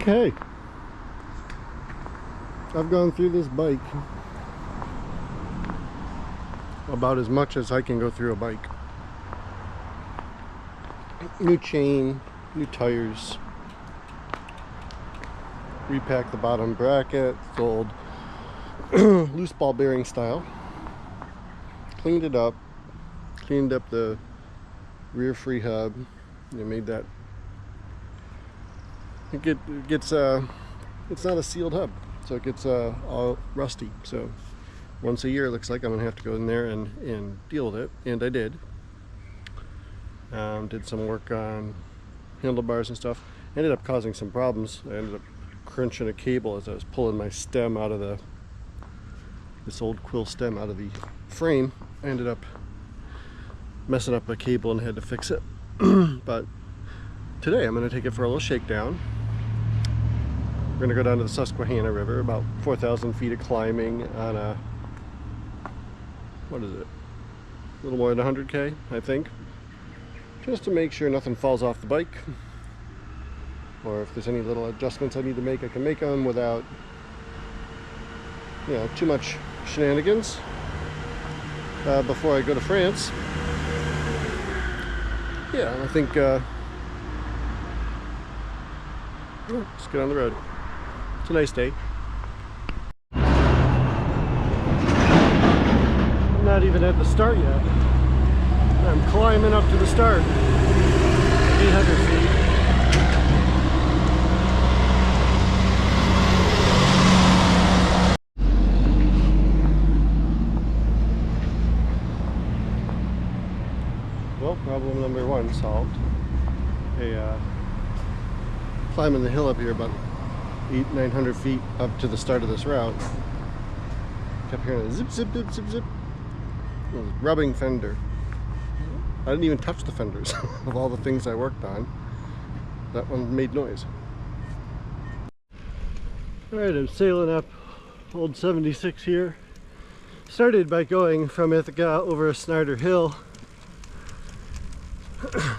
Okay, I've gone through this bike about as much as I can go through a bike. New chain, new tires, repacked the bottom bracket, it's old loose ball bearing style, cleaned it up, cleaned up the rear free hub, made that it's not a sealed hub, so it gets all rusty. So once a year it looks like I'm gonna have to go in there and deal with it, and I did. Did some work on handlebars and stuff. Ended up causing some problems. I ended up crunching a cable as I was pulling my stem out of this old quill stem out of the frame. I ended up messing up a cable and had to fix it. But today I'm going to take it for a little shakedown. We're going to go down to the Susquehanna River, about 4,000 feet of climbing on a, what is it, a little more than 100K, I think, just to make sure nothing falls off the bike, or if there's any little adjustments I need to make, I can make them without, too much shenanigans before I go to France. Yeah, I think let's get on the road. It's a nice day. I'm not even at the start yet. I'm climbing up to the start. 800 feet. Well, problem number one solved. Climbing the hill up here about 800-900 feet up to the start of this route. Kept hearing a zip, zip, zip, zip, zip. It was rubbing fender. I didn't even touch the fenders of all the things I worked on. That one made noise. Alright, I'm sailing up Old 76 here. Started by going from Ithaca over a Snyder Hill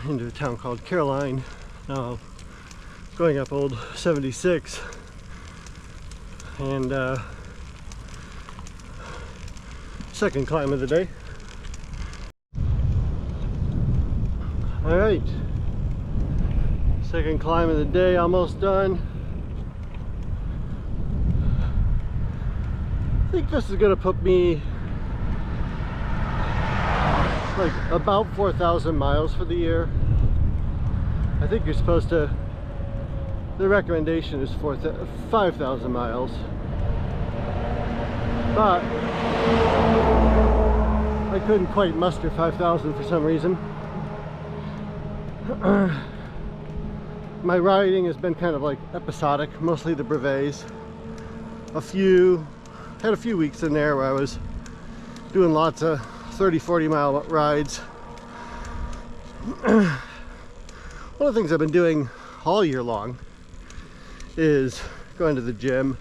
into a town called Caroline. Now going up Old 76, and second climb of the day. All right, second climb of the day, almost done. I think this is gonna put me like about 4,000 miles for the year. I think you're supposed to, the recommendation is 5,000 miles, but I couldn't quite muster 5,000 for some reason. My riding has been kind of like episodic, mostly the brevets. Had a few weeks in there where I was doing lots of 30-40 mile rides. One of the things I've been doing all year long is going to the gym,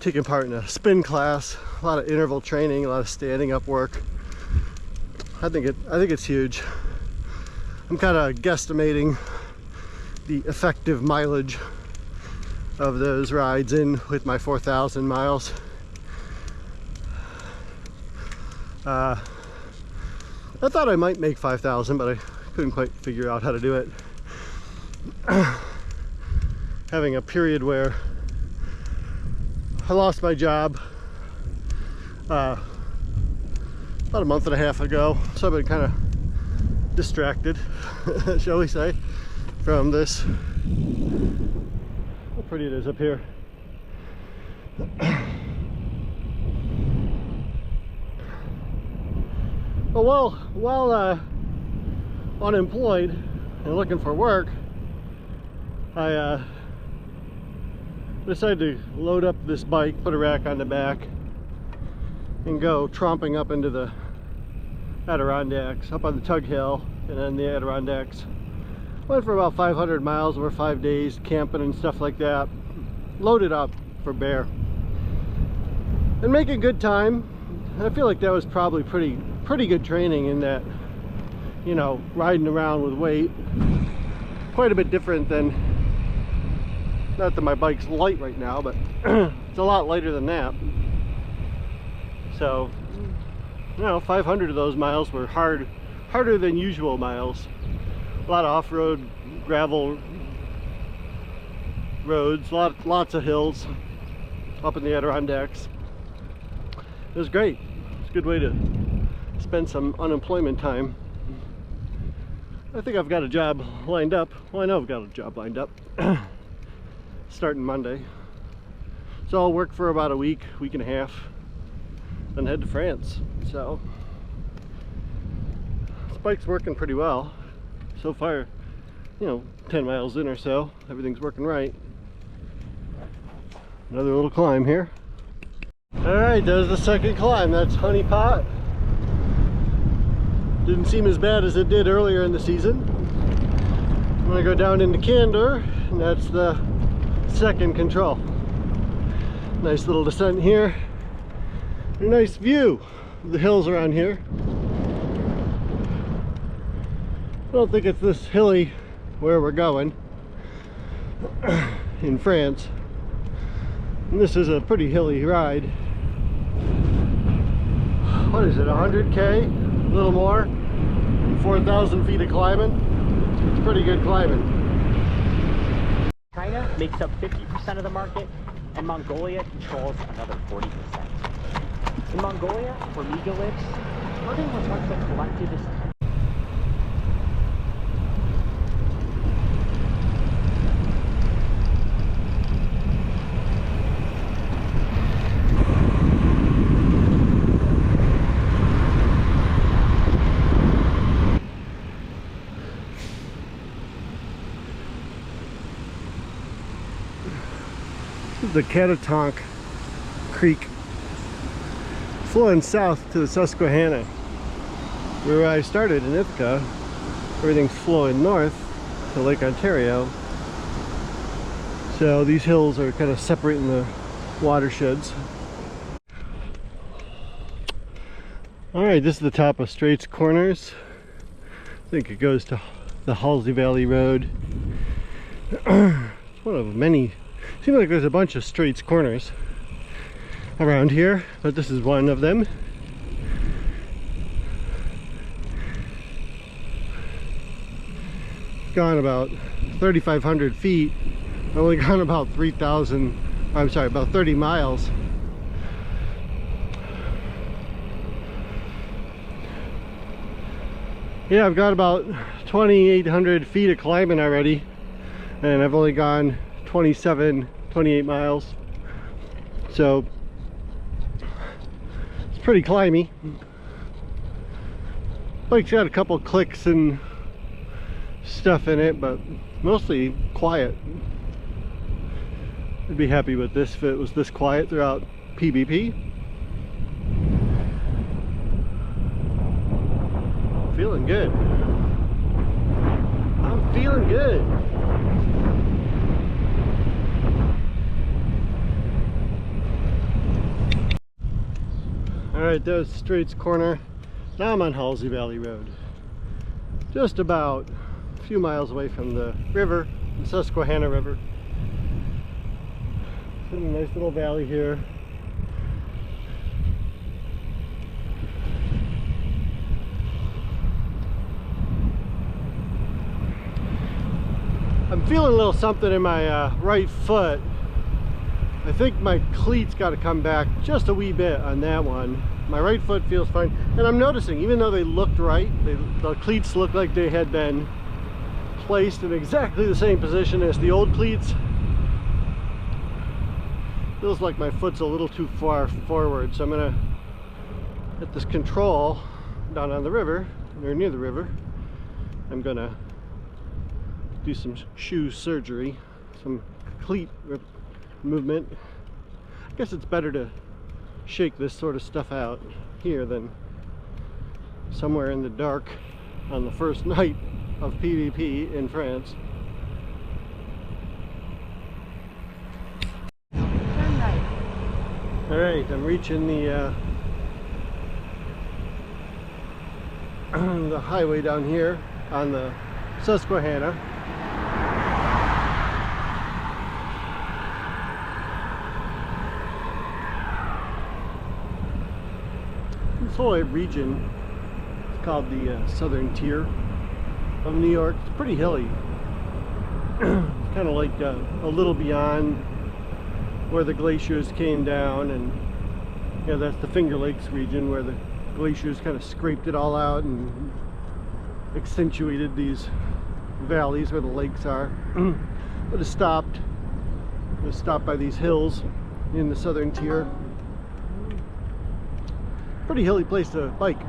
taking part in a spin class, a lot of interval training, a lot of standing up work. I think it's huge. I'm kind of guesstimating the effective mileage of those rides in with my 4,000 miles. I thought I might make 5,000, but I couldn't quite figure out how to do it. Having a period where I lost my job about a month and a half ago, so I've been kind of distracted, shall we say, from this. How pretty it is up here. But while unemployed and looking for work, I decided to load up this bike, put a rack on the back, and go tromping up into the Adirondacks, up on the Tug Hill, and then the Adirondacks. Went for about 500 miles over 5 days, camping and stuff like that. Loaded up for bear. And making good time. I feel like that was probably pretty good training in that, riding around with weight. Quite a bit different than Not that my bike's light right now, but it's a lot lighter than that. So, you know, 500 of those miles were harder than usual miles. A lot of off-road gravel roads, lots of hills up in the Adirondacks. It was great. It's a good way to spend some unemployment time. I think I've got a job lined up. Well, I know I've got a job lined up starting Monday. So I'll work for about a week and a half, then head to France. So this bike's working pretty well so far. You know, 10 miles in or so, everything's working right. Another little climb here. All right, there's the second climb. That's Honey Pot. Didn't seem as bad as it did earlier in the season. I'm gonna go down into Candor, and that's the second control. Nice little descent here. A nice view of the hills around here. I don't think it's this hilly where we're going in France. And this is a pretty hilly ride. What is it, 100K? A little more? 4,000 feet of climbing? It's pretty good climbing. China makes up 50% of the market, and Mongolia controls another 40%. In Mongolia, where Miga lives, herding was once a collective. The Catatonk Creek flowing south to the Susquehanna. Where I started in Ithaca, everything's flowing north to Lake Ontario. So these hills are kind of separating the watersheds. Alright, this is the top of Straits Corners. I think it goes to the Halsey Valley Road. It's one of many. Seems like there's a bunch of Straits Corners around here, but this is one of them. Gone about 3,500 feet. I've only gone about 3,000, I'm sorry, about 30 miles. Yeah, I've got about 2,800 feet of climbing already, and I've only gone 28 miles, so it's pretty climby. Bike's got a couple clicks and stuff in it, but mostly quiet. I'd be happy with this if it was this quiet throughout PBP. Feeling good. I'm feeling good. Alright, there's Straits Corner. Now I'm on Halsey Valley Road. Just about a few miles away from the river, the Susquehanna River. It's in a nice little valley here. I'm feeling a little something in my right foot. I think my cleats got to come back just a wee bit on that one. My right foot feels fine, and I'm noticing, even though they looked right, the cleats look like they had been placed in exactly the same position as the old cleats. Feels like my foot's a little too far forward, so I'm gonna hit this control down on the river, or near the river. I'm gonna do some shoe surgery, some cleat movement. I guess it's better to shake this sort of stuff out here than somewhere in the dark on the first night of PBP in France. Alright, I'm reaching the the highway down here on the Susquehanna. This whole region is called the southern tier of New York. It's pretty hilly. It's kind of like a little beyond where the glaciers came down, and yeah, that's the Finger Lakes region where the glaciers kind of scraped it all out and accentuated these valleys where the lakes are. But it's stopped by these hills in the southern tier. Pretty hilly place to bike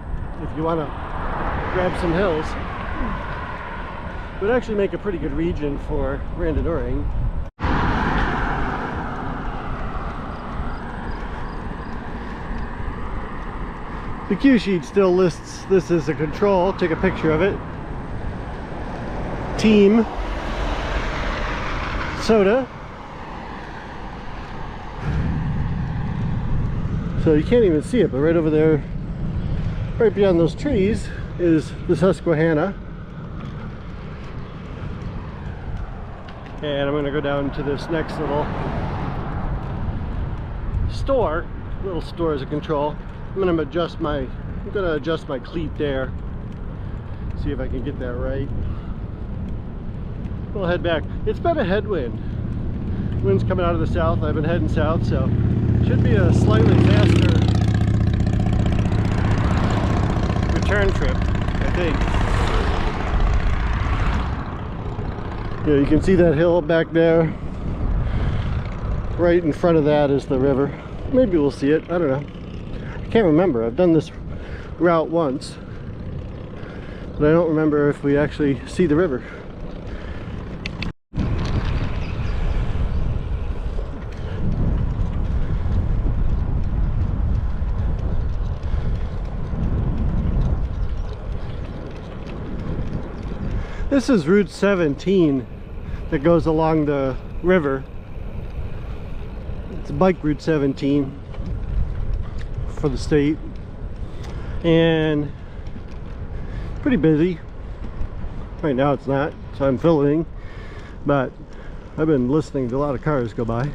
if you want to grab some hills. It would actually make a pretty good region for randonneuring. The cue sheet still lists this as a control. Take a picture of it. Team soda. So you can't even see it, but right over there, right beyond those trees, is the Susquehanna. And I'm going to go down to this next little store. Little store as a control. I'm going to adjust my cleat there. See if I can get that right. We'll head back. It's been a headwind. Wind's coming out of the south. I've been heading south, so should be a slightly faster return trip, I think. Yeah, you can see that hill back there. Right in front of that is the river. Maybe we'll see it. I don't know. I can't remember. I've done this route once, but I don't remember if we actually see the river. This is Route 17 that goes along the river. It's a bike Route 17 for the state, and pretty busy. Right now it's not, so I'm filming, but I've been listening to a lot of cars go by.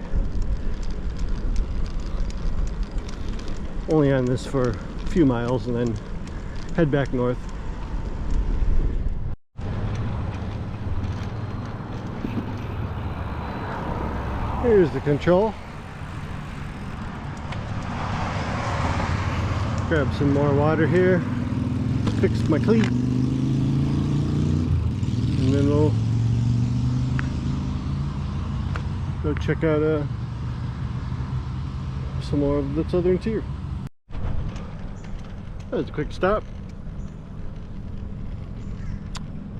Only on this for a few miles and then head back north. Here's the control. Grab some more water here, fix my cleat, and then we'll go check out some more of the southern tier. That was a quick stop.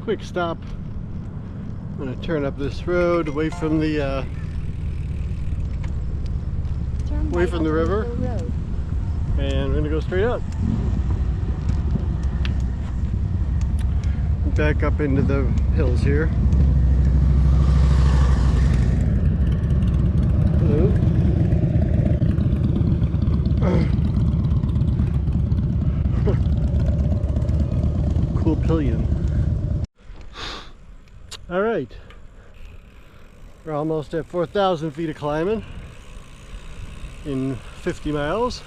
Quick stop. I'm going to turn up this road away from the river, and we're going to go straight up. Back up into the hills here. Hello. Cool pillion. All right, we're almost at 4,000 feet of climbing in 50 miles.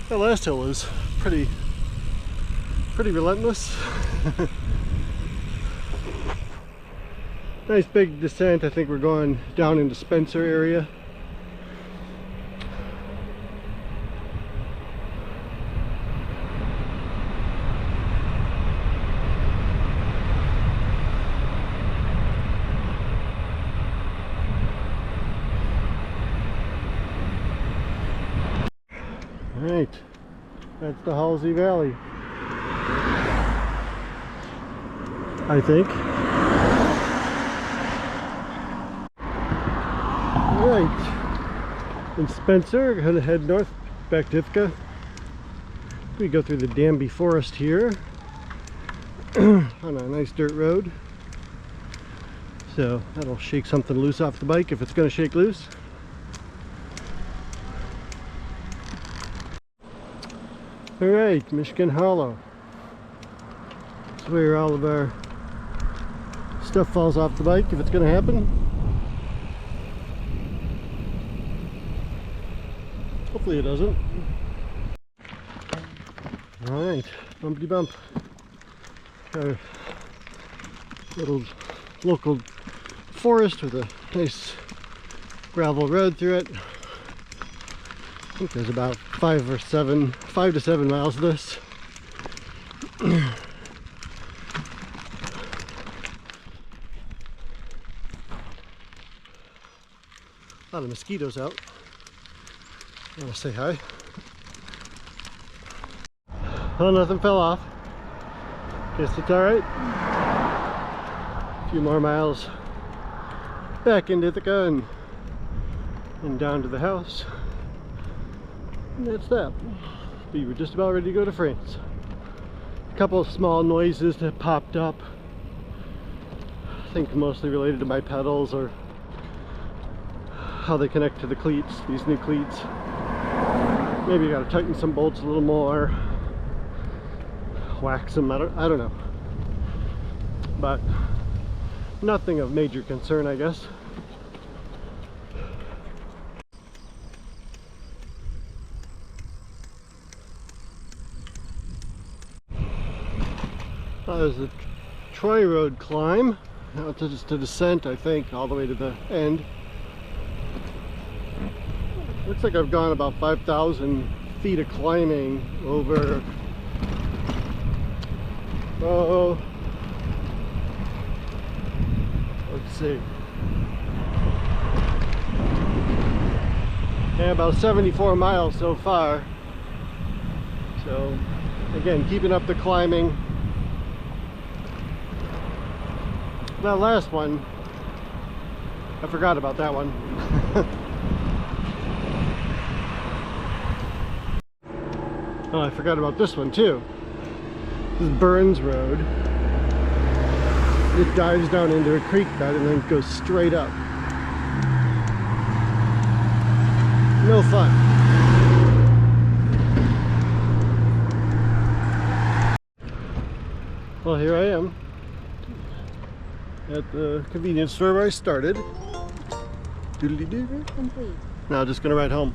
That last hill was pretty relentless. Nice big descent. I think we're going down into Spencer area. Right, that's the Halsey Valley, I think. Right, in Spencer, we're gonna head north back to Ithaca. We go through the Danby Forest here on a nice dirt road, so that'll shake something loose off the bike if it's gonna shake loose. Alright, Michigan Hollow. That's where all of our stuff falls off the bike if it's going to happen. Hopefully it doesn't. Alright, bumpity bump. Got a little local forest with a nice gravel road through it. I think there's about 5 to 7 miles of this. A lot of mosquitoes out. I want to say hi. Oh, nothing fell off. Guess it's alright. A few more miles back into Ithaca and down to the house. And that's that. We were just about ready to go to France. A couple of small noises that popped up. I think mostly related to my pedals or how they connect to the cleats, these new cleats. Maybe I gotta tighten some bolts a little more. Wax them, I don't know. But nothing of major concern, I guess. There's a Troy Road climb. Now it's just a descent, I think, all the way to the end. Looks like I've gone about 5,000 feet of climbing over, let's see. Yeah, about 74 miles so far. So, again, keeping up the climbing. That last one, I forgot about that one. Oh, I forgot about this one too. This is Burns Road. It dives down into a creek bed and then goes straight up. No fun. Well, here I am at the convenience store where I started. Doodly-doo. Complete. Now just gonna ride home.